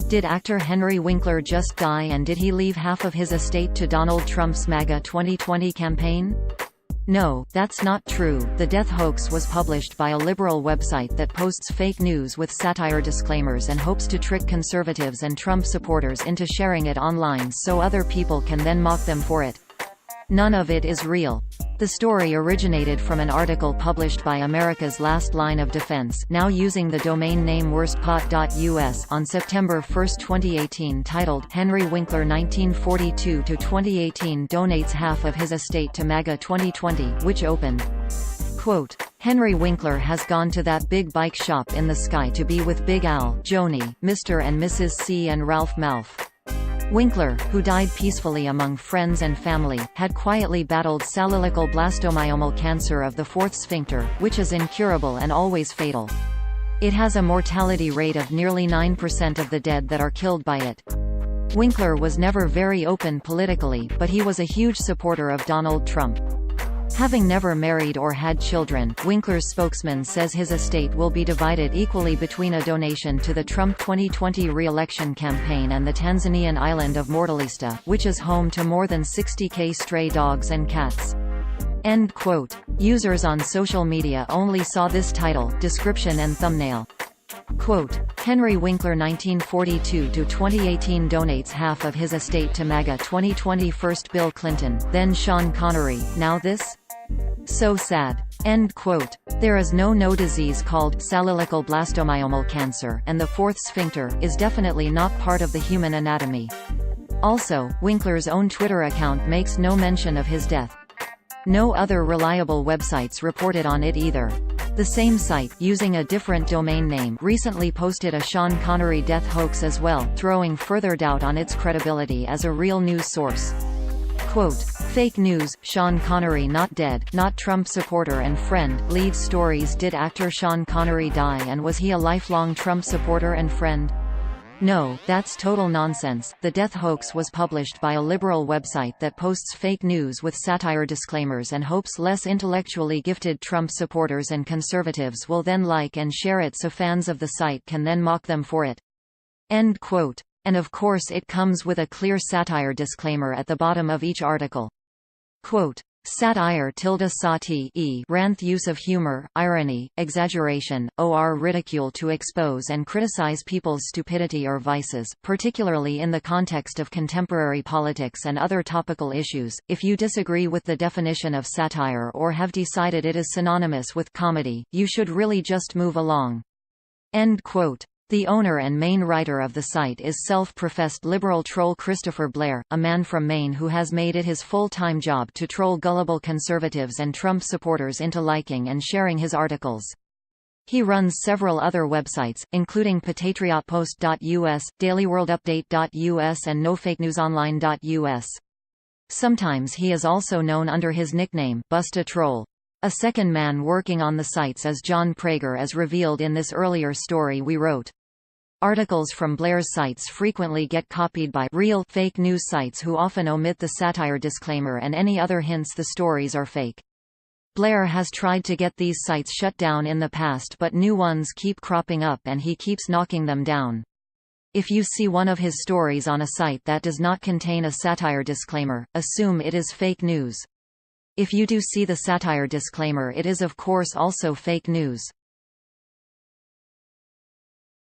Did actor Henry Winkler just die, and did he leave half of his estate to Donald Trump's MAGA 2020 campaign? No, that's not true. The death hoax was published by a liberal website that posts fake news with satire disclaimers and hopes to trick conservatives and Trump supporters into sharing it online so other people can then mock them for it. None of it is real. The story originated from an article published by America's Last Line of Defense, now using the domain name worstpot.us, on September 1, 2018, titled, Henry Winkler 1942–2018 donates half of his estate to MAGA 2020, which opened, quote, Henry Winkler has gone to that big bike shop in the sky to be with Big Al, Joni, Mr. and Mrs. C and Ralph Malph. Winkler, who died peacefully among friends and family, had quietly battled salilical blastomyomal cancer of the fourth sphincter, which is incurable and always fatal. It has a mortality rate of nearly 9% of the dead that are killed by it. Winkler was never very open politically, but he was a huge supporter of Donald Trump. Having never married or had children, Winkler's spokesman says his estate will be divided equally between a donation to the Trump 2020 re-election campaign and the Tanzanian island of Mortalista, which is home to more than 60,000 stray dogs and cats. End quote. Users on social media only saw this title, description and thumbnail. Quote, Henry Winkler 1942–2018 donates half of his estate to MAGA 2020. First Bill Clinton, then Sean Connery, now this? So sad. End quote. There is no disease called salilical blastomyomal cancer, and the fourth sphincter is definitely not part of the human anatomy. Also, Winkler's own Twitter account makes no mention of his death. No other reliable websites reported on it either. The same site, using a different domain name, recently posted a Sean Connery death hoax as well, throwing further doubt on its credibility as a real news source. Quote, fake news, Sean Connery not dead, not Trump supporter and friend. Lead stories. Did actor Sean Connery die, and was he a lifelong Trump supporter and friend? No, that's total nonsense. The death hoax was published by a liberal website that posts fake news with satire disclaimers and hopes less intellectually gifted Trump supporters and conservatives will then like and share it so fans of the site can then mock them for it. End quote. And of course it comes with a clear satire disclaimer at the bottom of each article. Quote, satire _sati ranth use of humor, irony, exaggeration, or ridicule to expose and criticize people's stupidity or vices, particularly in the context of contemporary politics and other topical issues. If you disagree with the definition of satire or have decided it is synonymous with comedy, you should really just move along. End quote. The owner and main writer of the site is self-professed liberal troll Christopher Blair, a man from Maine who has made it his full-time job to troll gullible conservatives and Trump supporters into liking and sharing his articles. He runs several other websites, including patriotpost.us, dailyworldupdate.us and nofakenewsonline.us. Sometimes he is also known under his nickname, Busta Troll. A second man working on the sites is John Prager, as revealed in this earlier story we wrote. Articles from Blair's sites frequently get copied by real fake news sites who often omit the satire disclaimer and any other hints the stories are fake. Blair has tried to get these sites shut down in the past, but new ones keep cropping up and he keeps knocking them down. If you see one of his stories on a site that does not contain a satire disclaimer, assume it is fake news. If you do see the satire disclaimer, it is of course also fake news.